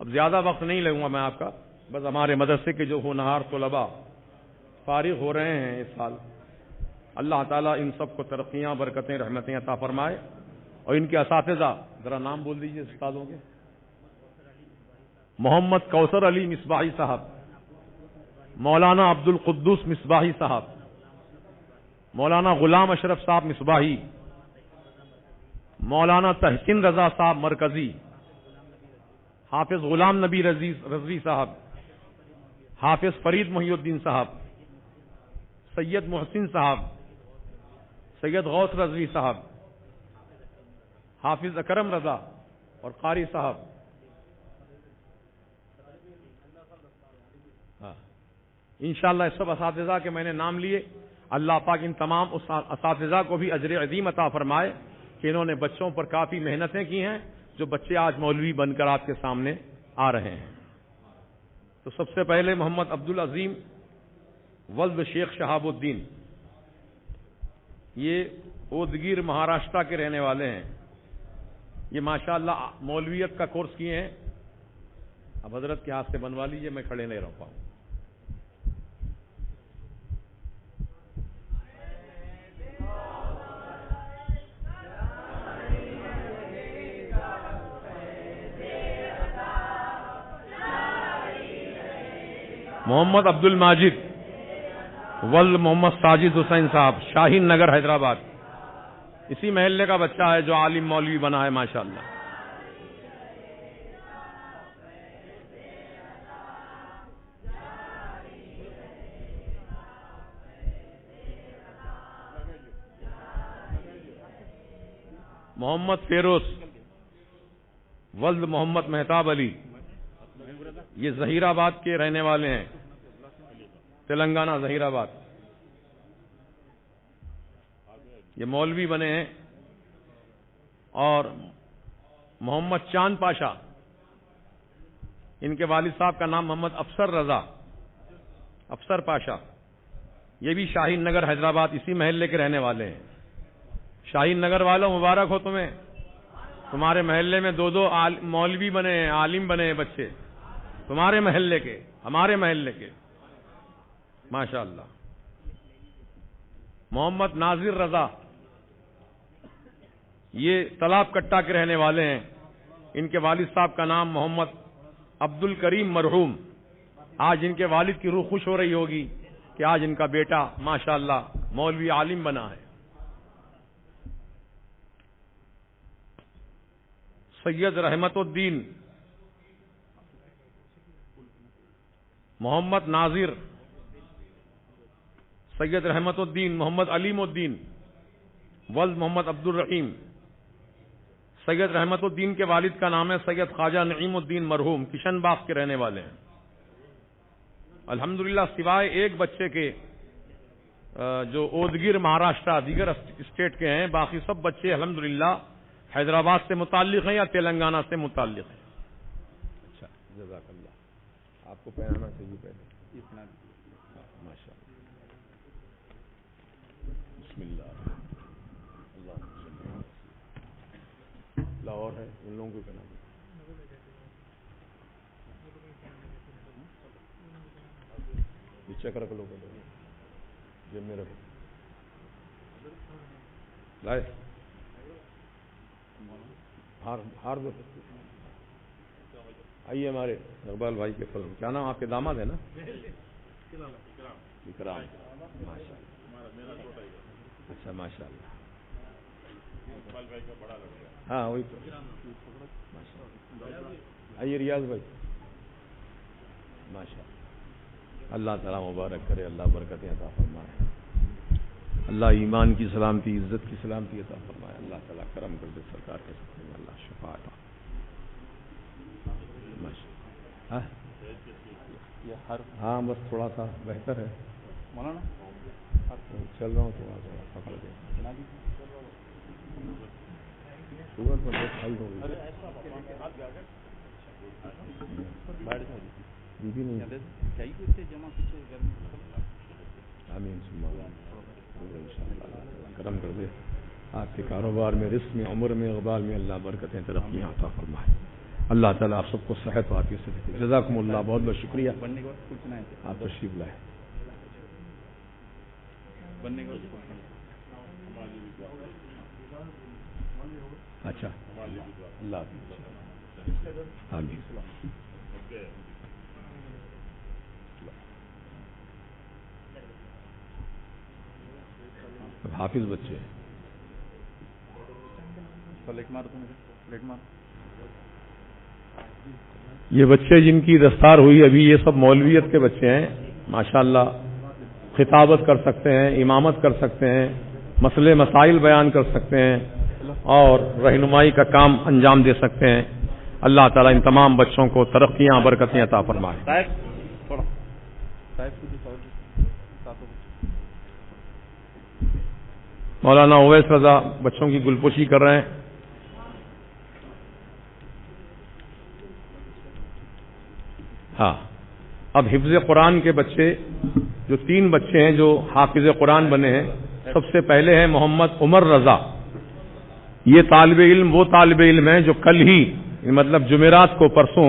اب زیادہ وقت نہیں لوں گا میں آپ کا, بس ہمارے مدرسے کے جو ہونہار طلباء فارغ ہو رہے ہیں اس سال, اللہ تعالیٰ ان سب کو ترقیاں, برکتیں, رحمتیں عطا فرمائے. اور ان کے اساتذہ, ذرا نام بول دیجئے استادوں کے. محمد کوثر علی مصباحی صاحب, مولانا عبد القدوس مصباحی صاحب, مولانا غلام اشرف صاحب مصباحی, مولانا تحسین رضا صاحب مرکزی, حافظ غلام نبی رضوی صاحب, حافظ فرید محی الدین صاحب, سید محسن صاحب, سید غوث رضوی صاحب, حافظ اکرم رضا اور قاری صاحب. انشاءاللہ اس سب اساتذہ کے میں نے نام لیے. اللہ پاک ان تمام اساتذہ کو بھی اجر عظیم عطا فرمائے کہ انہوں نے بچوں پر کافی محنتیں کی ہیں, جو بچے آج مولوی بن کر آپ کے سامنے آ رہے ہیں. تو سب سے پہلے محمد عبدالعظیم ولد شیخ شہاب الدین, یہ اودگیر مہاراشٹرا کے رہنے والے ہیں. یہ ماشاءاللہ مولویت کا کورس کیے ہیں. اب حضرت کے ہاتھ سے بنوا لیجئے, میں کھڑے نہیں رہ پاؤں. محمد عبد الماجد ولد محمد ساجد حسین صاحب, شاہین نگر حیدرآباد. اسی محلے کا بچہ ہے جو عالم مولوی بنا ہے ماشاءاللہ. محمد فیروز ولد محمد مہتاب علی, یہ ظہیر آباد کے رہنے والے ہیں, تلنگانہ ظہیر آباد. یہ مولوی بنے ہیں. اور محمد چاند پاشا, ان کے والد صاحب کا نام محمد افسر رضا, افسر پاشا, یہ بھی شاہین نگر حیدرآباد اسی محلے کے رہنے والے ہیں. شاہین نگر والوں مبارک ہو تمہیں, تمہارے محلے میں دو مولوی بنے ہیں, عالم بنے ہیں بچے, تمہارے محلے کے, ہمارے محلے کے, ماشاءاللہ. محمد ناظر رضا, یہ تالاب کٹا کے رہنے والے ہیں. ان کے والد صاحب کا نام محمد عبد الکریم مرحوم. آج ان کے والد کی روح خوش ہو رہی ہوگی کہ آج ان کا بیٹا ماشاءاللہ مولوی عالم بنا ہے. سید رحمت الدین محمد ناظر, سید رحمت الدین محمد علیم الدین ولد محمد عبد الرحیم. سید رحمت الدین کے والد کا نام ہے سید خواجہ نعیم الدین مرحوم, کشن باغ کے رہنے والے ہیں. الحمدللہ سوائے ایک بچے کے جو اودگیر مہاراشٹرا دیگر اسٹیٹ کے ہیں, باقی سب بچے الحمدللہ حیدرآباد سے متعلق ہیں یا تلنگانہ سے متعلق ہیں. اچھا, جزاک اللہ. آپ کو پہنانا چاہیے پہلے. ماشاء اللہ. بسم اللہ. لاہور ہے, ان لوگوں کو پہنا دیں. چیک رکھ لو, جیب میں رکھو. لائے ہار دو. آئیے ہمارے اقبال بھائی کے فلم. کیا نام آپ کے داماد ہے نا؟ اکرام. اچھا ماشاء اللہ. ہاں وہی تو. آئیے ریاض بھائی. ماشاء اللہ تعالیٰ مبارک کرے، اللہ برکتیں عطا فرمائے، اللہ ایمان کی سلامتی، عزت کی سلامتی عطا فرمائے، اللہ تعالیٰ کرم کر دے سرکار کے ساتھ میں، اللہ شفاعت ہاں بس تھوڑا سا بہتر ہے مولانا چل رہا ہوں تھوڑا سا پکڑ کے شوگر پر بہت ہائی ہو گئی بیوی نہیں آمین کرم کر دے، آپ کے کاروبار میں، رزق میں، عمر میں، اقبال میں اللہ برکتیں ترقیاں عطا فرمائے، اللہ تعالیٰ آپ سب کو صحت و عافیت سے رکھے، جزاکم اللہ، بہت بہت شکریہ، بننے کے بعد پوچھنا ہے آپ تشریف لائے، بننے کے بعد اچھا اللہ حافظ، آمین حافظ بچے پلیٹ مار تو مجھے پلیٹ مار. یہ بچے جن کی دستار ہوئی ابھی، یہ سب مولویت کے بچے ہیں ماشاءاللہ، خطابت کر سکتے ہیں، امامت کر سکتے ہیں، مسئلے مسائل بیان کر سکتے ہیں اور رہنمائی کا کام انجام دے سکتے ہیں. اللہ تعالیٰ ان تمام بچوں کو ترقیاں برکتیں عطا فرمائے. مولانا اویس رضا بچوں کی گلپوشی کر رہے ہیں. ہاں اب حفظ قرآن کے بچے جو 3 بچے ہیں جو حافظ قرآن بنے ہیں، سب سے پہلے ہیں محمد عمر رضا. یہ طالب علم وہ طالب علم ہیں جو کل ہی مطلب جمعرات کو پرسوں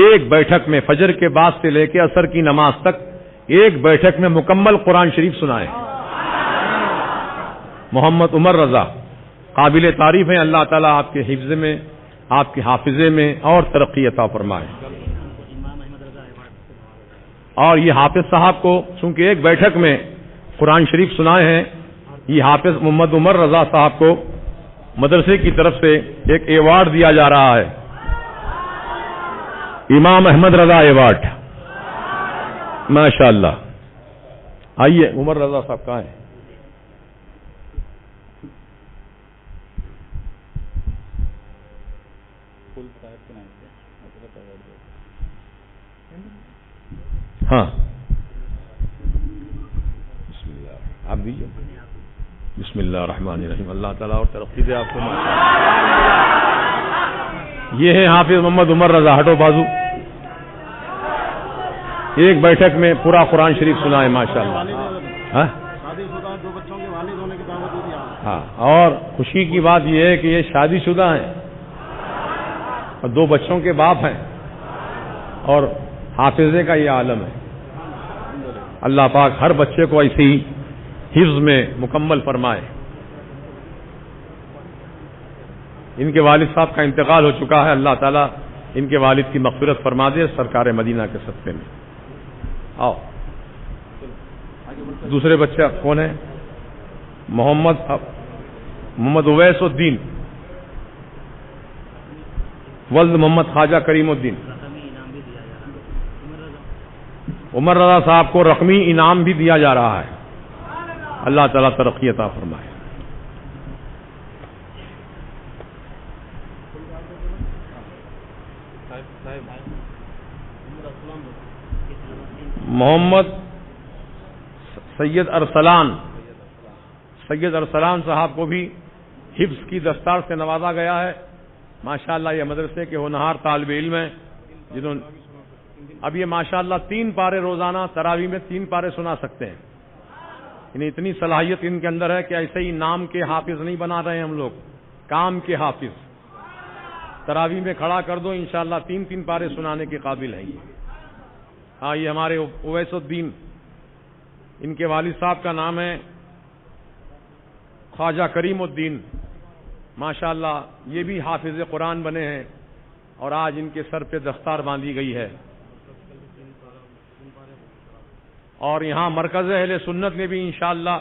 ایک بیٹھک میں فجر کے بعد سے لے کے عصر کی نماز تک ایک بیٹھک میں مکمل قرآن شریف سنائے. محمد عمر رضا قابل تعریف ہیں. اللہ تعالیٰ آپ کے حفظ میں، آپ کے حافظے میں اور ترقی عطا فرمائے. اور یہ حافظ صاحب کو چونکہ ایک بیٹھک میں قرآن شریف سنائے ہیں، یہ حافظ محمد عمر رضا صاحب کو مدرسے کی طرف سے ایک ایوارڈ دیا جا رہا ہے، امام احمد رضا ایوارڈ. ماشاء اللہ. آئیے عمر رضا صاحب کہاں ہیں؟ ہاں بسم اللہ آپ دیجیے. بسم اللہ الرحمن الرحیم. اللہ تعالیٰ اور ترقی دے آپ کو. یہ ہے حافظ محمد عمر رضا. ہٹو بازو. ایک بیٹھک میں پورا قرآن شریف سنا ہے ماشاءاللہ. ہاں اور خوشی کی بات یہ ہے کہ یہ شادی شدہ ہیں اور 2 بچوں کے باپ ہیں اور حافظے کا یہ عالم ہے. اللہ پاک ہر بچے کو ایسی حفظ میں مکمل فرمائے. ان کے والد صاحب کا انتقال ہو چکا ہے، اللہ تعالیٰ ان کے والد کی مغفرت فرما دے سرکار مدینہ کے صدقے میں. آؤ دوسرے بچہ کون ہے؟ محمد اویس الدین ولد محمد خواجہ کریم الدین. عمر رضا صاحب کو رقمی انعام بھی دیا جا رہا ہے. اللہ تعالیٰ ترقی عطا فرمائے. محمد سید ارسلان صاحب کو بھی حفظ کی دستار سے نوازا گیا ہے. ماشاءاللہ یہ مدرسے کے ہونہار طالب علم ہیں جنہوں اب یہ ماشاءاللہ 3 پارے روزانہ تراویح میں 3 پارے سنا سکتے ہیں. یعنی اتنی صلاحیت ان کے اندر ہے کہ ایسے ہی نام کے حافظ نہیں بنا رہے ہیں ہم لوگ، کام کے حافظ. تراویح میں کھڑا کر دو انشاءاللہ 3 پارے سنانے کے قابل ہیں یہ. ہاں یہ ہمارے اویس الدین، ان کے والد صاحب کا نام ہے خواجہ کریم الدین. ماشاءاللہ یہ بھی حافظ قرآن بنے ہیں اور آج ان کے سر پہ دستار باندھی گئی ہے. اور یہاں مرکز اہل سنت میں بھی انشاءاللہ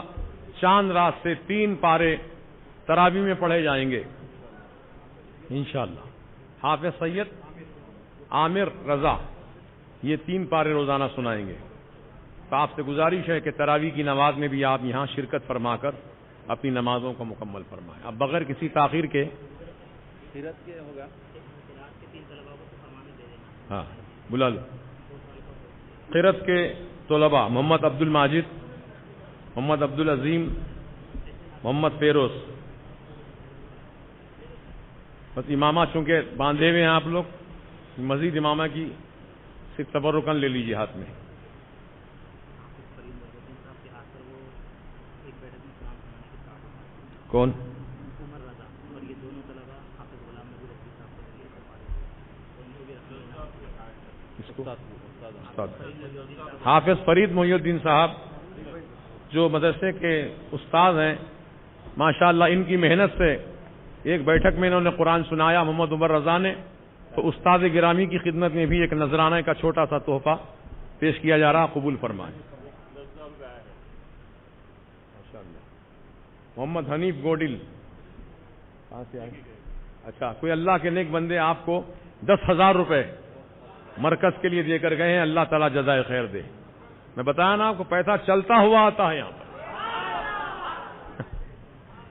چاند رات سے 3 پارے تراویح میں پڑھے جائیں گے انشاءاللہ. حافظ سید عامر رضا یہ 3 پارے روزانہ سنائیں گے. تو آپ سے گزارش ہے کہ تراویح کی نماز میں بھی آپ یہاں شرکت فرما کر اپنی نمازوں کو مکمل فرمائیں. اب بغیر کسی تاخیر کے ہوگا. ہاں بلا لو. قرت کے طلباء محمد عبد الماجد، محمد عبد العظیم، محمد فیروز. بس امامہ چونکہ باندھے ہوئے ہیں آپ لوگ، مزید امامہ کی صرف تبرکن لے لیجیے ہاتھ میں. کون؟ حافظ فرید محی الدین صاحب جو مدرسے کے استاد ہیں ماشاءاللہ، ان کی محنت سے ایک بیٹھک میں انہوں نے قرآن سنایا محمد عمر رضا نے. تو استاد گرامی کی خدمت میں بھی ایک نذرانہ کا چھوٹا سا تحفہ پیش کیا جا رہا، قبول فرمائیں. محمد حنیف گوڈل کہاں سے آئے؟ اچھا، کوئی اللہ کے نیک بندے آپ کو 10,000 روپے مرکز کے لیے دے کر گئے ہیں. اللہ تعالیٰ جزائے خیر دے. میں بتایا نا آپ کو، پیسہ چلتا ہوا آتا ہے یہاں پر.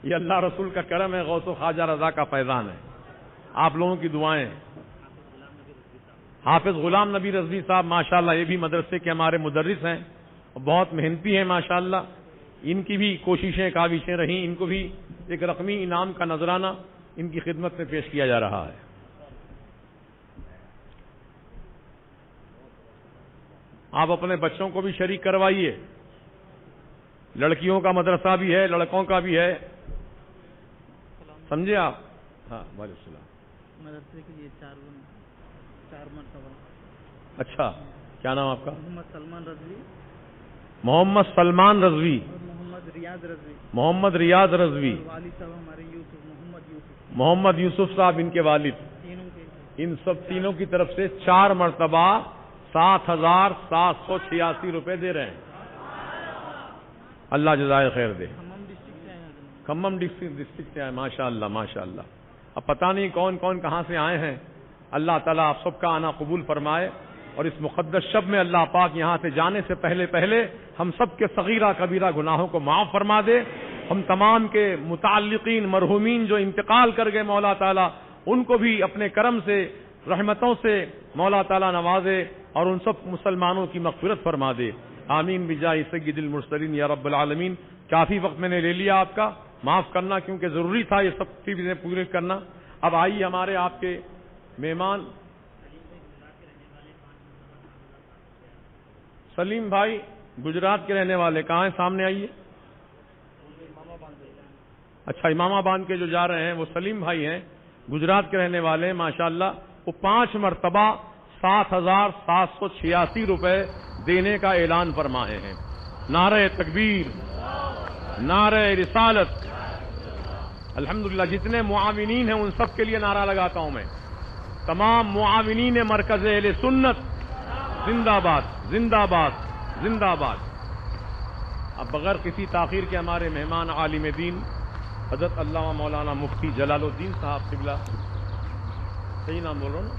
یہ اللہ رسول کا کرم ہے، غوث و خواجہ رضا کا فیضان ہے، آپ لوگوں کی دعائیں. حافظ غلام نبی رضوی صاحب ماشاءاللہ یہ بھی مدرسے کے ہمارے مدرس ہیں اور بہت محنتی ہیں ماشاءاللہ. ان کی بھی کوششیں کاوشیں رہیں، ان کو بھی ایک رقمی انعام کا نذرانہ ان کی خدمت میں پیش کیا جا رہا ہے. آپ اپنے بچوں کو بھی شریک کروائیے. لڑکیوں کا مدرسہ بھی ہے، لڑکوں کا بھی ہے، سمجھے آپ؟ ہاں وعلیکم السلام. مدرسے کے لیے 4 مرتبہ. اچھا، کیا نام آپ کا؟ محمد سلمان رضوی. محمد سلمان رضوی، محمد ریاض رضوی. محمد ریاض رضوی. والد صاحب ہمارے یوسف محمد یوسف صاحب ان کے والد. تینوں کے ان سب تینوں کی طرف سے 4 مرتبہ 7,786 روپے دے رہے ہیں. اللہ جزائے خیر دے. کھمم ڈسٹرکٹ سے آئے. ماشاء اللہ ماشاء اللہ. اب پتہ نہیں کون کون کہاں سے آئے ہیں. اللہ تعالیٰ آپ سب کا آنا قبول فرمائے، اور اس مقدس شب میں اللہ پاک یہاں سے جانے سے پہلے ہم سب کے صغیرہ کبیرہ گناہوں کو معاف فرما دے. ہم تمام کے متعلقین مرحومین جو انتقال کر گئے مولا تعالیٰ، ان کو بھی اپنے کرم سے رحمتوں سے مولا تعالیٰ نوازے اور ان سب مسلمانوں کی مغفرت فرما دے. آمین بجاہ سید المرسلین یا رب العالمین. کافی وقت میں نے لے لیا آپ کا، معاف کرنا کیونکہ ضروری تھا یہ سب چیزیں پورے کرنا. اب آئیے ہمارے آپ کے مہمان سلیم بھائی گجرات کے رہنے والے کہاں ہیں؟ سامنے آئیے. اچھا، امام آباد کے جو جا رہے ہیں وہ سلیم بھائی ہیں، گجرات کے رہنے والے ہیں ماشاءاللہ. وہ 5 مرتبہ 7,786 روپے دینے کا اعلان فرمائے ہیں. نعرہ تکبیر، نعرہ رسالت. الحمدللہ جتنے معاونین ہیں ان سب کے لیے نعرہ لگاتا ہوں میں. تمام معاونین مرکز اہل سنت زندہ باد، زندہ باد، زندہ باد. اب بغیر کسی تاخیر کے ہمارے مہمان عالم دین حضرت علامہ مولانا مفتی جلال الدین صاحب قبلہ، صحیح نام بول رہا ہوں نا؟